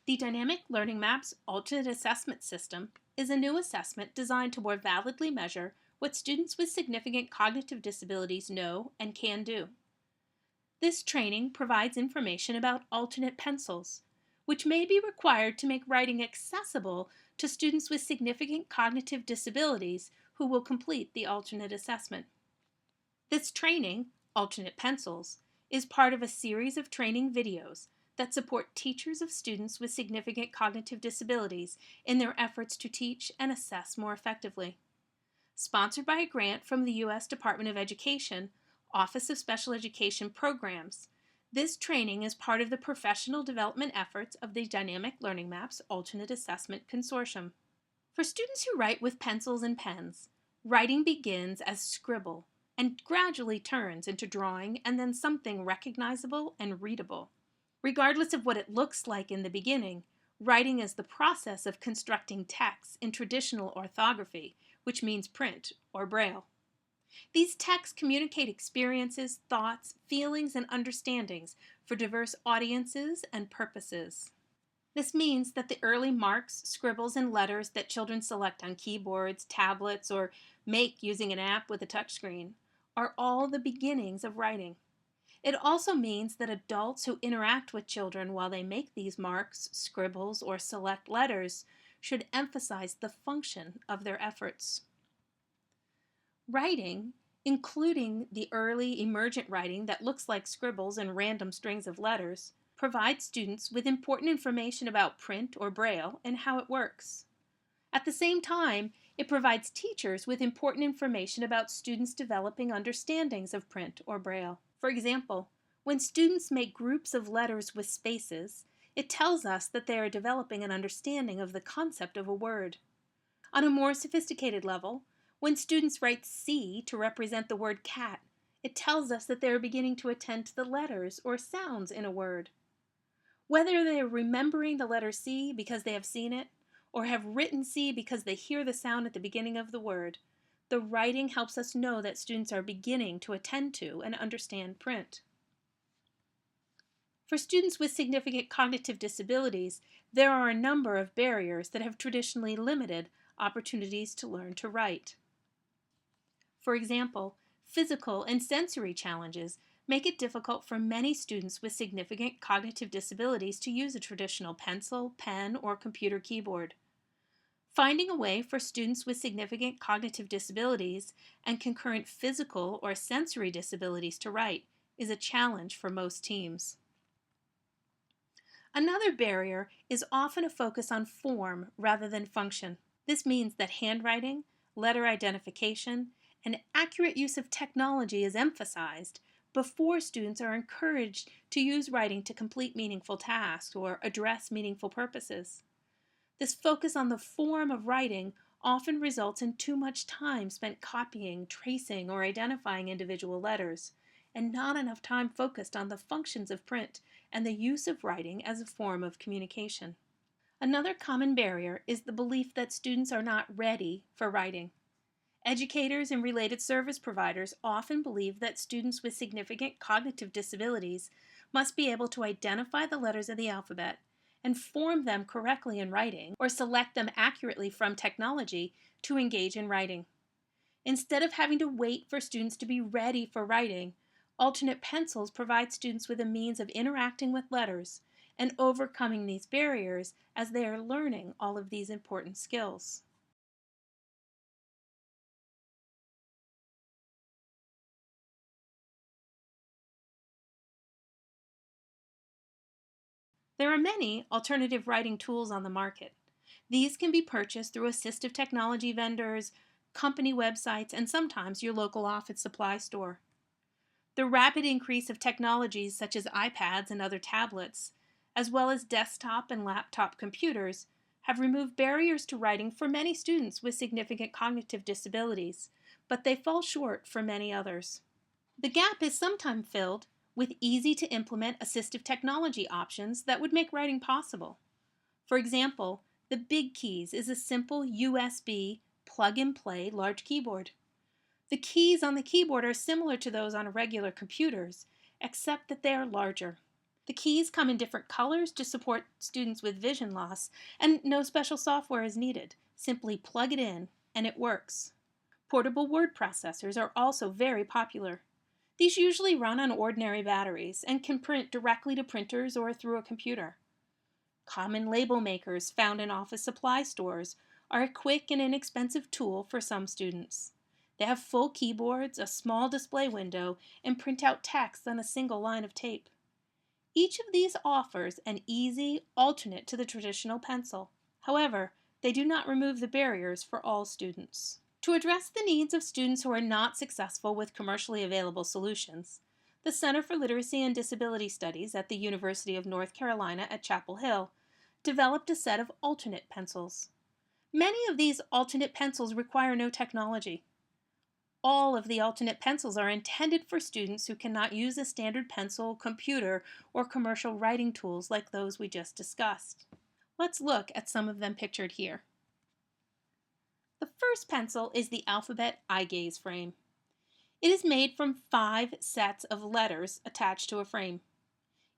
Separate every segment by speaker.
Speaker 1: The Dynamic Learning Maps Alternate Assessment System is a new assessment designed to more validly measure what students with significant cognitive disabilities know and can do. This training provides information about alternate pencils, which may be required to make writing accessible to students with significant cognitive disabilities who will complete the alternate assessment. This training, Alternate Pencils, is part of a series of training videos that support teachers of students with significant cognitive disabilities in their efforts to teach and assess more effectively. Sponsored by a grant from the U.S. Department of Education, Office of Special Education Programs, this training is part of the professional development efforts of the Dynamic Learning Maps Alternate Assessment Consortium. For students who write with pencils and pens, writing begins as scribble and gradually turns into drawing and then something recognizable and readable. Regardless of what it looks like in the beginning, writing is the process of constructing texts in traditional orthography, which means print or braille. These texts communicate experiences, thoughts, feelings, and understandings for diverse audiences and purposes. This means that the early marks, scribbles, and letters that children select on keyboards, tablets, or make using an app with a touchscreen are all the beginnings of writing. It also means that adults who interact with children while they make these marks, scribbles, or select letters should emphasize the function of their efforts. Writing, including the early emergent writing that looks like scribbles and random strings of letters, provides students with important information about print or braille and how it works. At the same time, it provides teachers with important information about students developing understandings of print or braille. For example, when students make groups of letters with spaces, it tells us that they are developing an understanding of the concept of a word. On a more sophisticated level, when students write C to represent the word cat, it tells us that they are beginning to attend to the letters or sounds in a word. Whether they are remembering the letter C because they have seen it, or have written C because they hear the sound at the beginning of the word, the writing helps us know that students are beginning to attend to and understand print. For students with significant cognitive disabilities, there are a number of barriers that have traditionally limited opportunities to learn to write. For example, physical and sensory challenges make it difficult for many students with significant cognitive disabilities to use a traditional pencil, pen, or computer keyboard. Finding a way for students with significant cognitive disabilities and concurrent physical or sensory disabilities to write is a challenge for most teams. Another barrier is often a focus on form rather than function. This means that handwriting, letter identification, and accurate use of technology is emphasized before students are encouraged to use writing to complete meaningful tasks or address meaningful purposes. This focus on the form of writing often results in too much time spent copying, tracing, or identifying individual letters, and not enough time focused on the functions of print and the use of writing as a form of communication. Another common barrier is the belief that students are not ready for writing. Educators and related service providers often believe that students with significant cognitive disabilities must be able to identify the letters of the alphabet and form them correctly in writing, or select them accurately from technology to engage in writing. Instead of having to wait for students to be ready for writing, alternate pencils provide students with a means of interacting with letters and overcoming these barriers as they are learning all of these important skills. There are many alternative writing tools on the market. These can be purchased through assistive technology vendors, company websites, and sometimes your local office supply store. The rapid increase of technologies such as iPads and other tablets, as well as desktop and laptop computers, have removed barriers to writing for many students with significant cognitive disabilities, but they fall short for many others. The gap is sometimes filled with easy-to-implement assistive technology options that would make writing possible. For example, the Big Keys is a simple USB plug-and-play large keyboard. The keys on the keyboard are similar to those on regular computers, except that they are larger. The keys come in different colors to support students with vision loss, and no special software is needed. Simply plug it in, and it works. Portable word processors are also very popular. These usually run on ordinary batteries and can print directly to printers or through a computer. Common label makers found in office supply stores are a quick and inexpensive tool for some students. They have full keyboards, a small display window, and print out text on a single line of tape. Each of these offers an easy alternate to the traditional pencil. However, they do not remove the barriers for all students. To address the needs of students who are not successful with commercially available solutions, the Center for Literacy and Disability Studies at the University of North Carolina at Chapel Hill developed a set of alternate pencils. Many of these alternate pencils require no technology. All of the alternate pencils are intended for students who cannot use a standard pencil, computer, or commercial writing tools like those we just discussed. Let's look at some of them pictured here. The first pencil is the alphabet eye gaze frame. It is made from 5 sets of letters attached to a frame.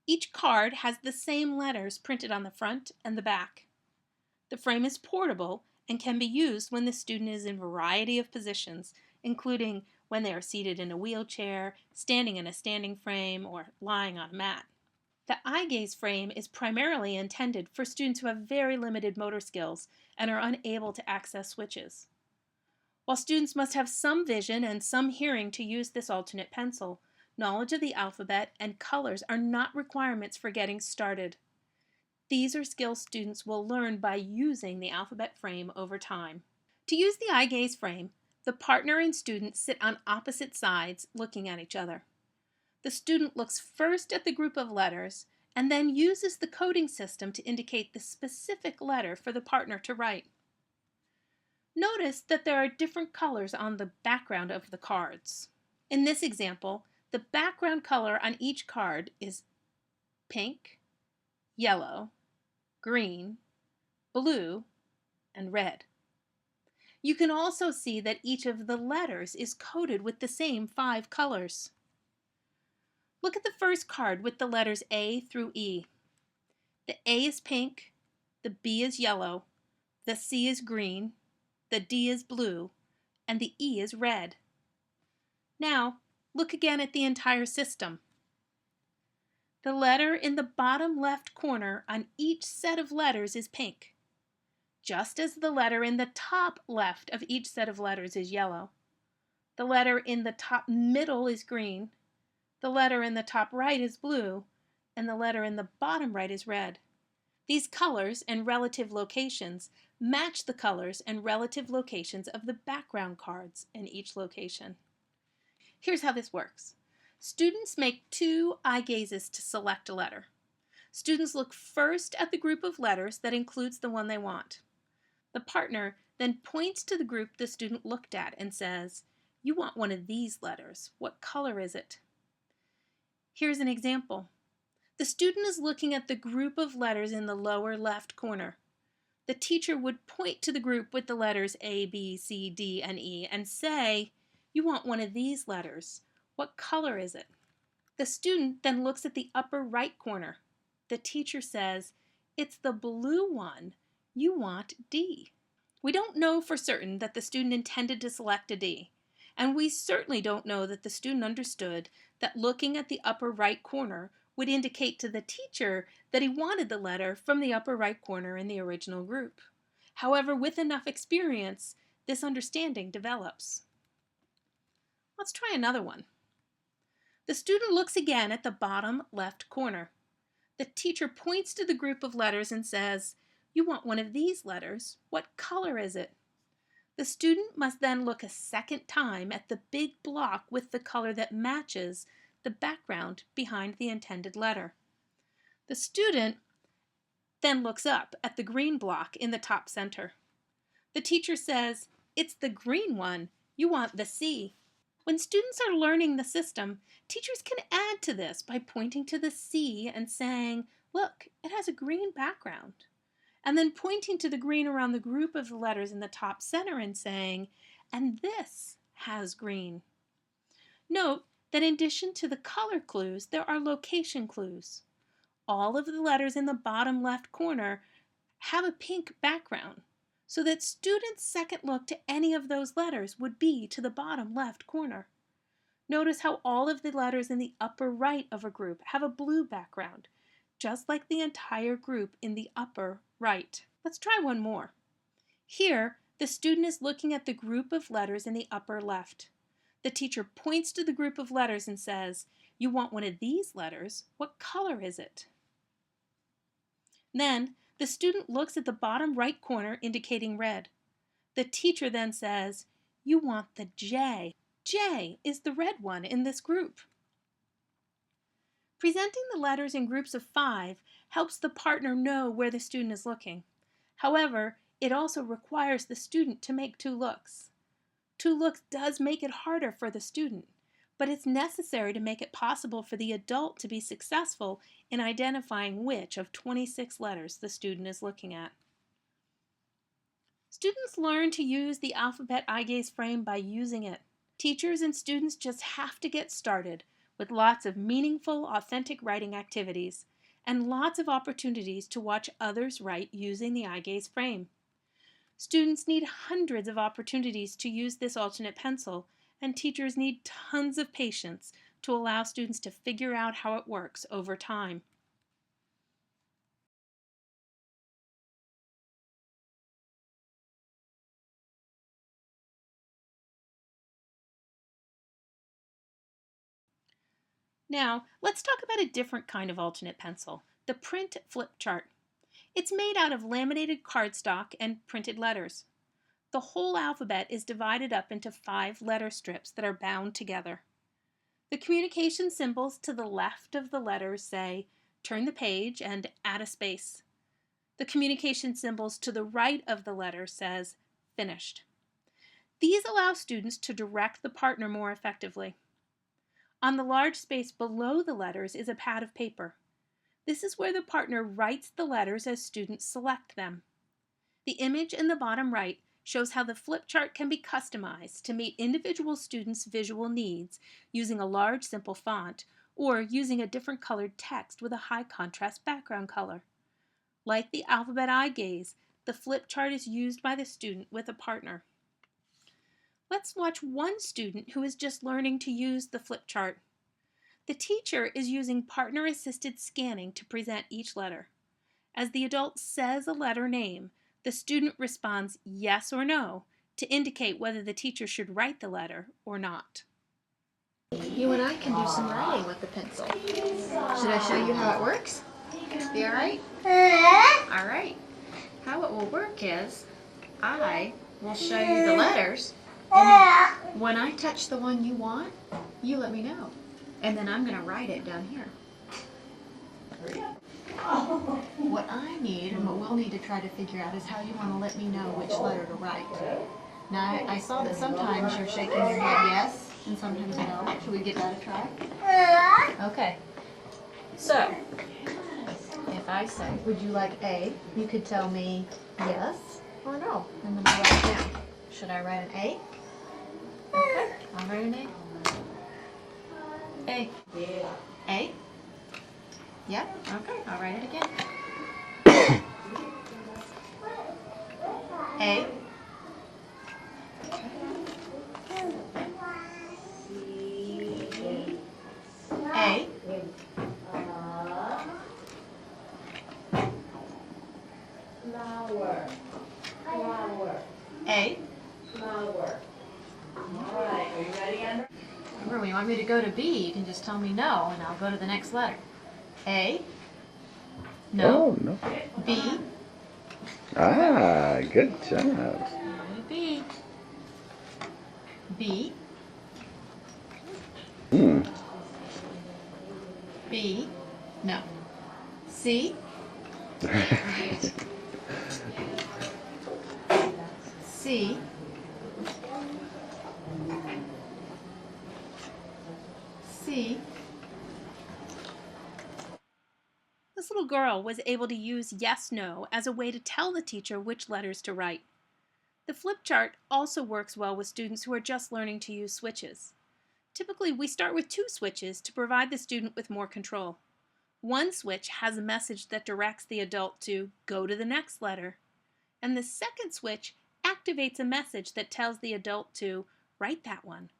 Speaker 1: Each card has the same letters printed on the front and the back. The frame is portable and can be used when the student is in a variety of positions, including when they are seated in a wheelchair, standing in a standing frame, or lying on a mat. The eye gaze frame is primarily intended for students who have very limited motor skills and are unable to access switches. While students must have some vision and some hearing to use this alternate pencil, knowledge of the alphabet and colors are not requirements for getting started. These are skills students will learn by using the alphabet frame over time. To use the eye gaze frame, the partner and student sit on opposite sides looking at each other. The student looks first at the group of letters and then uses the coding system to indicate the specific letter for the partner to write. Notice that there are different colors on the background of the cards. In this example, the background color on each card is pink, yellow, green, blue, and red. You can also see that each of the letters is coded with the same 5 colors. Look at the first card with the letters A through E. The A is pink, the B is yellow, the C is green, the D is blue, and the E is red. Now, look again at the entire system. The letter in the bottom left corner on each set of letters is pink, just as the letter in the top left of each set of letters is yellow. The letter in the top middle is green, the letter in the top right is blue, and the letter in the bottom right is red. These colors and relative locations match the colors and relative locations of the background cards in each location. Here's how this works. Students make 2 eye gazes to select a letter. Students look first at the group of letters that includes the one they want. The partner then points to the group the student looked at and says, "You want one of these letters. What color is it?" Here's an example. The student is looking at the group of letters in the lower left corner. The teacher would point to the group with the letters A, B, C, D, and E and say, "You want one of these letters. What color is it?" The student then looks at the upper right corner. The teacher says, "It's the blue one. You want D." We don't know for certain that the student intended to select a D, and we certainly don't know that the student understood that looking at the upper right corner would indicate to the teacher that he wanted the letter from the upper right corner in the original group. However, with enough experience, this understanding develops. Let's try another one. The student looks again at the bottom left corner. The teacher points to the group of letters and says, "You want one of these letters. What color is it?" The student must then look a second time at the big block with the color that matches the background behind the intended letter. The student then looks up at the green block in the top center. The teacher says, "It's the green one. You want the C." When students are learning the system, teachers can add to this by pointing to the C and saying, "Look, it has a green background." And then pointing to the green around the group of the letters in the top center and saying, "And this has green." Note that in addition to the color clues, there are location clues. all of the letters in the bottom left corner have a pink background, so that students' second look to any of those letters would be to the bottom left corner. Notice how all of the letters in the upper right of a group have a blue background, just like the entire group in the upper right. Let's try one more. Here, the student is looking at the group of letters in the upper left. The teacher points to the group of letters and says, "You want one of these letters? What color is it?" Then, the student looks at the bottom right corner indicating red. The teacher then says, "You want the J. J is the red one in this group." Presenting the letters in groups of 5 helps the partner know where the student is looking. However, it also requires the student to make 2 looks. 2 looks does make it harder for the student, but it's necessary to make it possible for the adult to be successful in identifying which of 26 letters the student is looking at. Students learn to use the alphabet eye gaze frame by using it. Teachers and students just have to get started with lots of meaningful, authentic writing activities and lots of opportunities to watch others write using the eye gaze frame. Students need hundreds of opportunities to use this alternate pencil, and teachers need tons of patience to allow students to figure out how it works over time. Now, let's talk about a different kind of alternate pencil, the print flip chart. It's made out of laminated cardstock and printed letters. The whole alphabet is divided up into 5 letter strips that are bound together. The communication symbols to the left of the letters say, "Turn the page" and "add a space." The communication symbols to the right of the letter says, "Finished." These allow students to direct the partner more effectively. On the large space below the letters is a pad of paper. This is where the partner writes the letters as students select them. The image in the bottom right shows how the flip chart can be customized to meet individual students' visual needs using a large simple font or using a different colored text with a high contrast background color. Like the alphabet eye gaze, the flip chart is used by the student with a partner. Let's watch one student who is just learning to use the flip chart. The teacher is using partner-assisted scanning to present each letter. As the adult says a letter name, the student responds yes or no to indicate whether the teacher should write the letter or not.
Speaker 2: You and I can do some writing with the pencil. Should I show you how it works? Be all right? All right. How it will work is I will show you the letters, and when I touch the one you want, you let me know. And then I'm going to write it down here. What I need and what we'll need to try to figure out is how you want to let me know which letter to write. Now, I saw that sometimes you're shaking your head yes and sometimes no. Should we give that a try? Okay. So, if I say, would you like A? You could tell me yes or no. And then I'll write it down. Should I write an A? Okay. I'll write an A. A. A? Yeah? Okay, I'll write it again. A. A.
Speaker 3: Flower. Flower.
Speaker 2: A.
Speaker 3: Flower. All right, are you ready, Andrew?
Speaker 2: Remember, when you want me to go to B, you can just tell me no, and I'll go to the next letter. A. No.
Speaker 4: Oh, no.
Speaker 2: B.
Speaker 4: Ah, good job.
Speaker 2: B. B.
Speaker 4: Hmm.
Speaker 2: B. No. C. C. C.
Speaker 1: This little girl was able to use yes-no as a way to tell the teacher which letters to write. The flip chart also works well with students who are just learning to use switches. Typically, we start with 2 switches to provide the student with more control. One switch has a message that directs the adult to go to the next letter, and the second switch activates a message that tells the adult to write that one.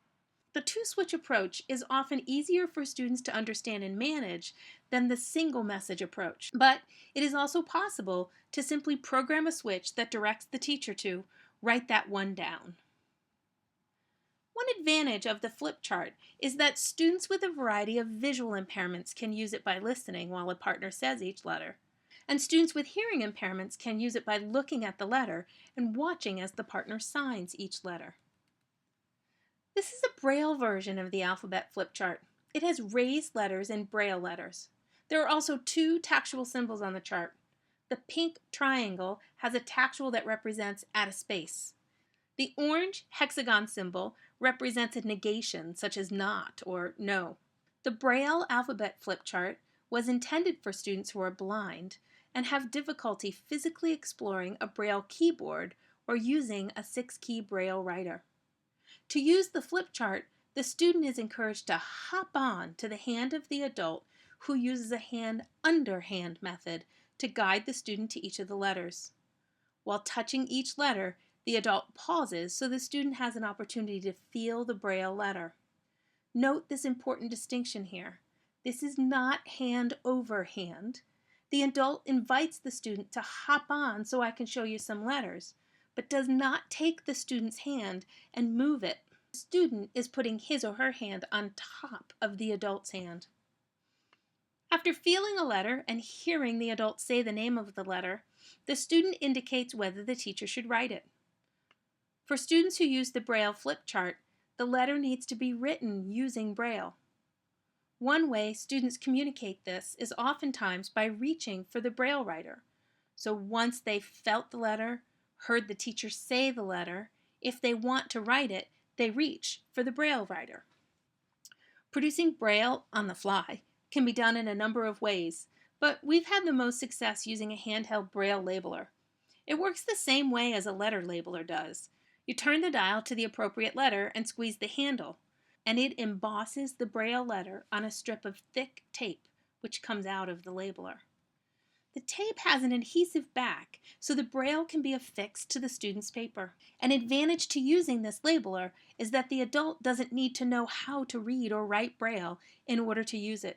Speaker 1: The two-switch approach is often easier for students to understand and manage than the single message approach, but it is also possible to simply program a switch that directs the teacher to write that one down. One advantage of the flip chart is that students with a variety of visual impairments can use it by listening while a partner says each letter, and students with hearing impairments can use it by looking at the letter and watching as the partner signs each letter. This is a Braille version of the alphabet flip chart. It has raised letters and Braille letters. There are also two tactual symbols on the chart. The pink triangle has a tactual that represents add a space. The orange hexagon symbol represents a negation, such as not or no. The Braille alphabet flip chart was intended for students who are blind and have difficulty physically exploring a Braille keyboard or using a 6-key Braille writer. To use the flip chart, the student is encouraged to hop on to the hand of the adult who uses a hand-under-hand method to guide the student to each of the letters. While touching each letter, the adult pauses so the student has an opportunity to feel the Braille letter. Note this important distinction here. This is not hand over hand. The adult invites the student to hop on so I can show you some letters, but does not take the student's hand and move it. The student is putting his or her hand on top of the adult's hand. After feeling a letter and hearing the adult say the name of the letter, the student indicates whether the teacher should write it. For students who use the Braille flip chart, the letter needs to be written using Braille. One way students communicate this is oftentimes by reaching for the Braille writer. So once they've felt the letter, heard the teacher say the letter, if they want to write it, they reach for the Braille writer. Producing Braille on the fly can be done in a number of ways, but we've had the most success using a handheld Braille labeler. It works the same way as a letter labeler does. You turn the dial to the appropriate letter and squeeze the handle, and it embosses the Braille letter on a strip of thick tape, which comes out of the labeler. The tape has an adhesive back, so the Braille can be affixed to the student's paper. An advantage to using this labeler is that the adult doesn't need to know how to read or write Braille in order to use it.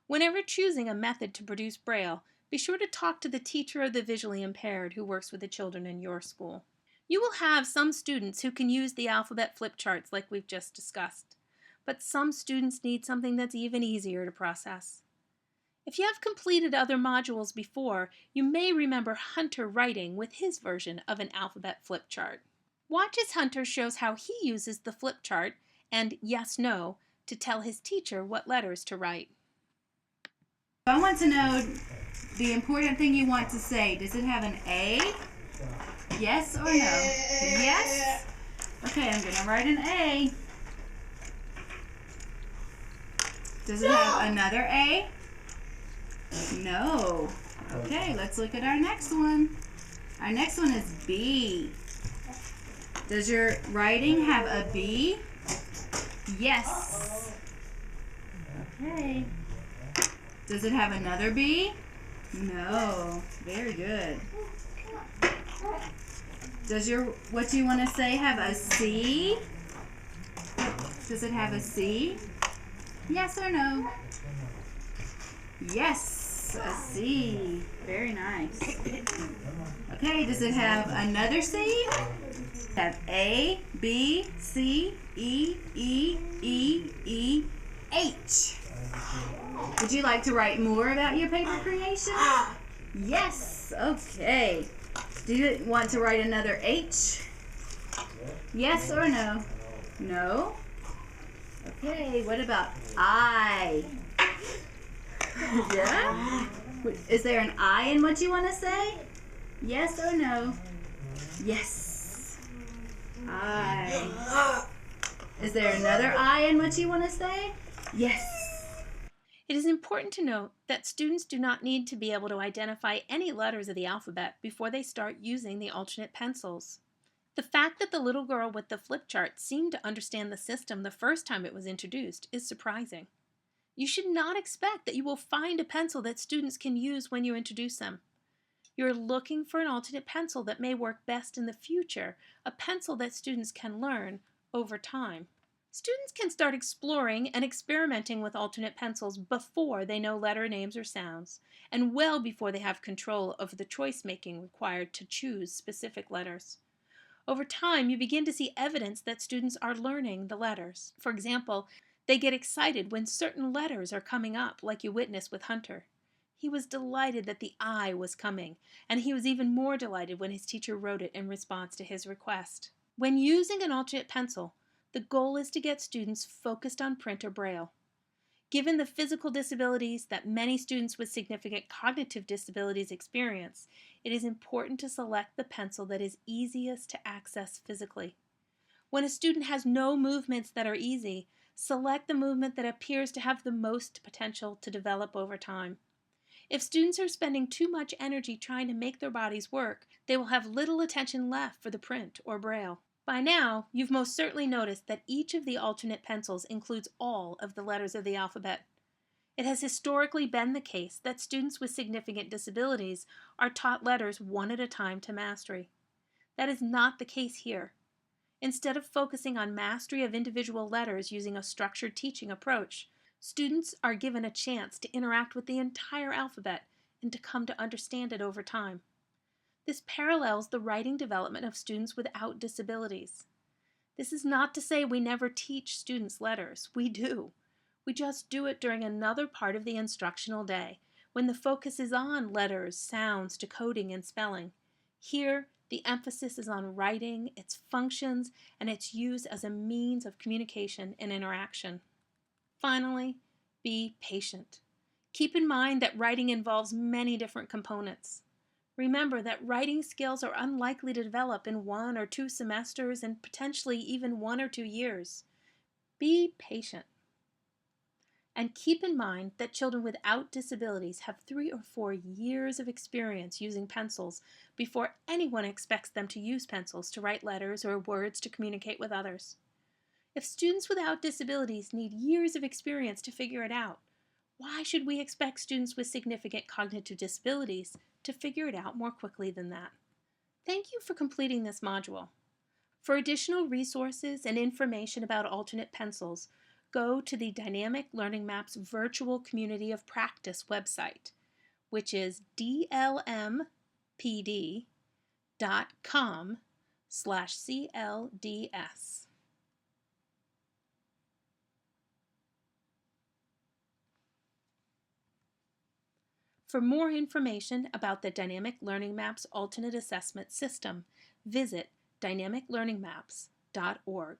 Speaker 1: Whenever choosing a method to produce Braille, be sure to talk to the teacher or the visually impaired who works with the children in your school. You will have some students who can use the alphabet flip charts like we've just discussed, but some students need something that's even easier to process. If you have completed other modules before, you may remember Hunter writing with his version of an alphabet flip chart. Watch as Hunter shows how he uses the flip chart and yes/no to tell his teacher what letters to write.
Speaker 5: I want to know the important thing you want to say. Does it have an A? Yes or no? Yes? Okay, I'm going to write an A. Does it have another A? No. Okay, let's look at our next one. Our next one is B. Does your writing have a B? Yes. Okay. Does it have another B? No. Very good. Does your, what you want to say, have a C? Does it have a C? Yes or no? Yes, a C. Very nice. Okay, does it have another C? Have A, B, C, E, E, E, E, H. Would you like to write more about your paper creation? Yes, okay. Do you want to write another H? Yes or no? No? Okay, what about I? Yeah? Is there an I in what you want to say? Yes or no? Yes. I. Is there another I in what you want to say? Yes.
Speaker 1: It is important to note that students do not need to be able to identify any letters of the alphabet before they start using the alternate pencils. The fact that the little girl with the flip chart seemed to understand the system the first time it was introduced is surprising. You should not expect that you will find a pencil that students can use when you introduce them. You're looking for an alternate pencil that may work best in the future, a pencil that students can learn over time. Students can start exploring and experimenting with alternate pencils before they know letter names or sounds, and well before they have control over the choice making required to choose specific letters. Over time, you begin to see evidence that students are learning the letters. For example, they get excited when certain letters are coming up, like you witnessed with Hunter. He was delighted that the I was coming, and he was even more delighted when his teacher wrote it in response to his request. When using an alternate pencil, the goal is to get students focused on print or braille. Given the physical disabilities that many students with significant cognitive disabilities experience, it is important to select the pencil that is easiest to access physically. When a student has no movements that are easy, select the movement that appears to have the most potential to develop over time. If students are spending too much energy trying to make their bodies work, they will have little attention left for the print or braille. By now, you've most certainly noticed that each of the alternate pencils includes all of the letters of the alphabet. It has historically been the case that students with significant disabilities are taught letters one at a time to mastery. That is not the case here. Instead of focusing on mastery of individual letters using a structured teaching approach, students are given a chance to interact with the entire alphabet and to come to understand it over time. This parallels the writing development of students without disabilities. This is not to say we never teach students letters. We do. We just do it during another part of the instructional day, when the focus is on letters, sounds, decoding, and spelling. Here, the emphasis is on writing, its functions, and its use as a means of communication and interaction. Finally, be patient. Keep in mind that writing involves many different components. Remember that writing skills are unlikely to develop in 1 or 2 semesters and potentially even 1 or 2 years. Be patient. And keep in mind that children without disabilities have 3 or 4 years of experience using pencils before anyone expects them to use pencils to write letters or words to communicate with others. If students without disabilities need years of experience to figure it out, why should we expect students with significant cognitive disabilities to figure it out more quickly than that? Thank you for completing this module. For additional resources and information about alternate pencils, go to the Dynamic Learning Maps Virtual Community of Practice website, which is dlmpd.com/CLDS. For more information about the Dynamic Learning Maps Alternate Assessment System, visit dynamiclearningmaps.org.